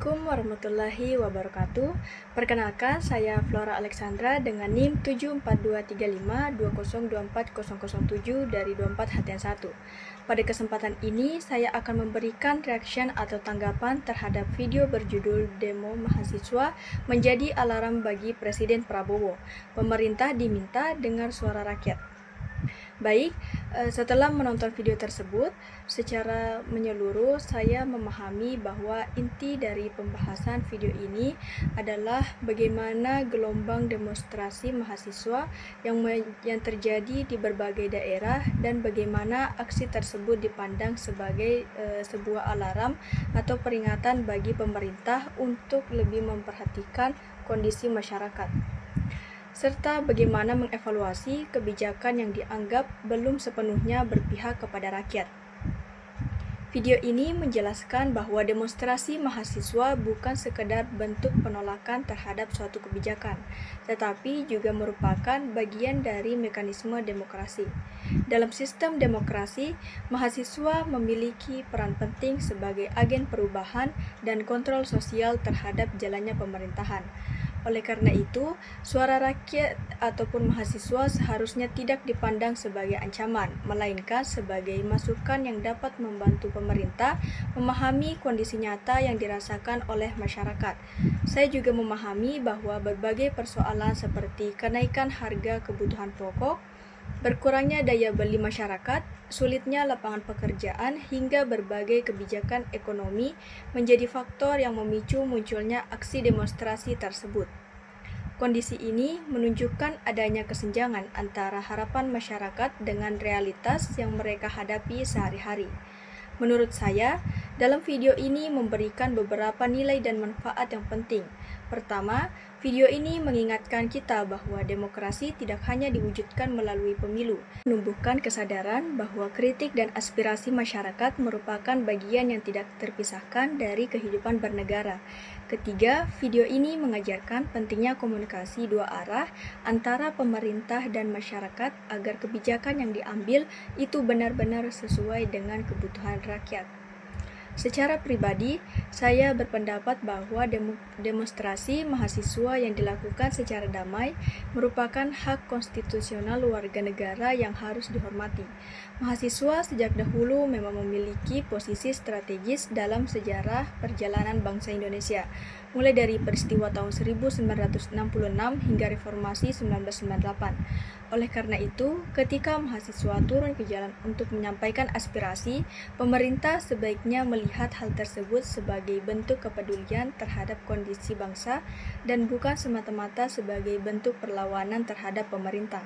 Assalamualaikum warahmatullahi wabarakatuh. Perkenalkan, saya Flora Alexandra dengan NIM 7423520240007 dari 24 Hatian 1. Pada kesempatan ini, saya akan memberikan reaction atau tanggapan terhadap video berjudul Demo Mahasiswa Menjadi Alarm Bagi Presiden Prabowo. Pemerintah diminta dengar suara rakyat. Baik, setelah menonton video tersebut, secara menyeluruh saya memahami bahwa inti dari pembahasan video ini adalah bagaimana gelombang demonstrasi mahasiswa yang terjadi di berbagai daerah dan bagaimana aksi tersebut dipandang sebagai sebuah alarm atau peringatan bagi pemerintah untuk lebih memperhatikan kondisi masyarakat, serta bagaimana mengevaluasi kebijakan yang dianggap belum sepenuhnya berpihak kepada rakyat. Video ini menjelaskan bahwa demonstrasi mahasiswa bukan sekedar bentuk penolakan terhadap suatu kebijakan, tetapi juga merupakan bagian dari mekanisme demokrasi. Dalam sistem demokrasi, mahasiswa memiliki peran penting sebagai agen perubahan dan kontrol sosial terhadap jalannya pemerintahan. Oleh karena itu, suara rakyat ataupun mahasiswa seharusnya tidak dipandang sebagai ancaman, melainkan sebagai masukan yang dapat membantu pemerintah memahami kondisi nyata yang dirasakan oleh masyarakat. Saya juga memahami bahwa berbagai persoalan seperti kenaikan harga kebutuhan pokok, berkurangnya daya beli masyarakat, sulitnya lapangan pekerjaan, hingga berbagai kebijakan ekonomi menjadi faktor yang memicu munculnya aksi demonstrasi tersebut. Kondisi ini menunjukkan adanya kesenjangan antara harapan masyarakat dengan realitas yang mereka hadapi sehari-hari. Menurut saya, dalam video ini memberikan beberapa nilai dan manfaat yang penting. Pertama, video ini mengingatkan kita bahwa demokrasi tidak hanya diwujudkan melalui pemilu, menumbuhkan kesadaran bahwa kritik dan aspirasi masyarakat merupakan bagian yang tidak terpisahkan dari kehidupan bernegara. Ketiga, video ini mengajarkan pentingnya komunikasi dua arah antara pemerintah dan masyarakat agar kebijakan yang diambil itu benar-benar sesuai dengan kebutuhan rakyat. Secara pribadi, saya berpendapat bahwa demonstrasi mahasiswa yang dilakukan secara damai merupakan hak konstitusional warga negara yang harus dihormati. Mahasiswa sejak dahulu memang memiliki posisi strategis dalam sejarah perjalanan bangsa Indonesia, mulai dari peristiwa tahun 1966 hingga reformasi 1998. Oleh karena itu, ketika mahasiswa turun ke jalan untuk menyampaikan aspirasi, pemerintah sebaiknya melihat hal tersebut sebagai bentuk kepedulian terhadap kondisi bangsa dan bukan semata-mata sebagai bentuk perlawanan terhadap pemerintah.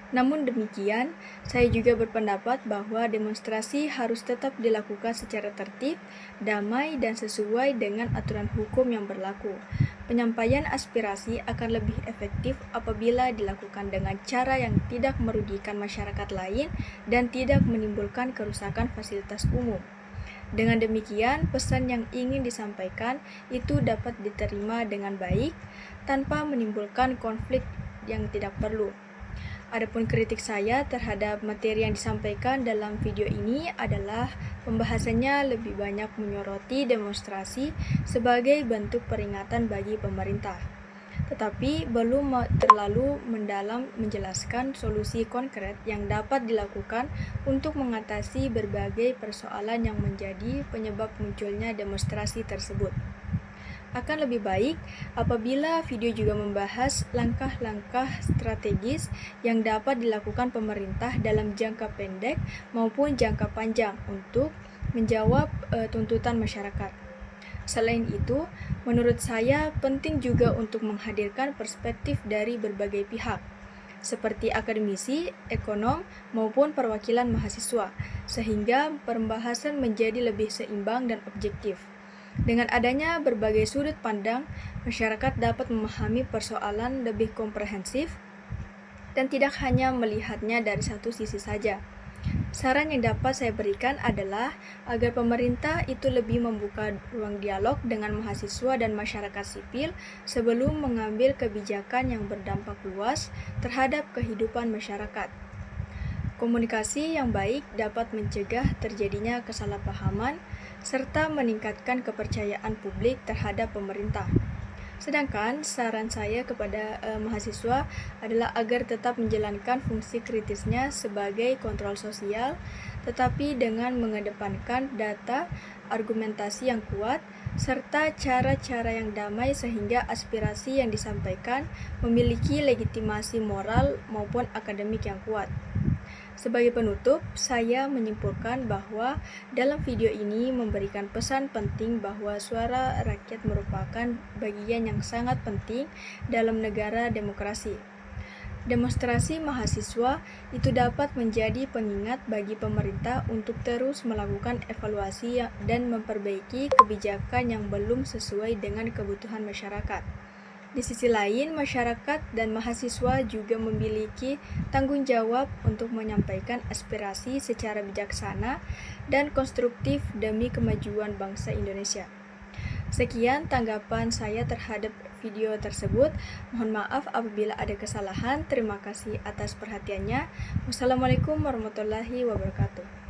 Namun demikian, saya juga berpendapat bahwa demonstrasi harus tetap dilakukan secara tertib, damai, dan sesuai dengan aturan hukum yang berlaku. Penyampaian aspirasi akan lebih efektif apabila dilakukan dengan cara yang tidak merugikan masyarakat lain dan tidak menimbulkan kerusakan fasilitas umum. Dengan demikian, pesan yang ingin disampaikan itu dapat diterima dengan baik tanpa menimbulkan konflik yang tidak perlu. Adapun kritik saya terhadap materi yang disampaikan dalam video ini adalah pembahasannya lebih banyak menyoroti demonstrasi sebagai bentuk peringatan bagi pemerintah, tetapi belum terlalu mendalam menjelaskan solusi konkret yang dapat dilakukan untuk mengatasi berbagai persoalan yang menjadi penyebab munculnya demonstrasi tersebut. Akan lebih baik apabila video juga membahas langkah-langkah strategis yang dapat dilakukan pemerintah dalam jangka pendek maupun jangka panjang untuk menjawab tuntutan masyarakat. Selain itu, menurut saya penting juga untuk menghadirkan perspektif dari berbagai pihak, seperti akademisi, ekonom, maupun perwakilan mahasiswa, sehingga pembahasan menjadi lebih seimbang dan objektif. Dengan adanya berbagai sudut pandang, masyarakat dapat memahami persoalan lebih komprehensif dan tidak hanya melihatnya dari satu sisi saja. Saran yang dapat saya berikan adalah agar pemerintah itu lebih membuka ruang dialog dengan mahasiswa dan masyarakat sipil sebelum mengambil kebijakan yang berdampak luas terhadap kehidupan masyarakat. Komunikasi yang baik dapat mencegah terjadinya kesalahpahaman serta meningkatkan kepercayaan publik terhadap pemerintah. Sedangkan saran saya kepada mahasiswa adalah agar tetap menjalankan fungsi kritisnya sebagai kontrol sosial, tetapi dengan mengedepankan data, argumentasi yang kuat, serta cara-cara yang damai sehingga aspirasi yang disampaikan memiliki legitimasi moral maupun akademik yang kuat. Sebagai penutup, saya menyimpulkan bahwa dalam video ini memberikan pesan penting bahwa suara rakyat merupakan bagian yang sangat penting dalam negara demokrasi. Demonstrasi mahasiswa itu dapat menjadi pengingat bagi pemerintah untuk terus melakukan evaluasi dan memperbaiki kebijakan yang belum sesuai dengan kebutuhan masyarakat. Di sisi lain, masyarakat dan mahasiswa juga memiliki tanggung jawab untuk menyampaikan aspirasi secara bijaksana dan konstruktif demi kemajuan bangsa Indonesia. Sekian tanggapan saya terhadap video tersebut. Mohon maaf apabila ada kesalahan. Terima kasih atas perhatiannya. Wassalamualaikum warahmatullahi wabarakatuh.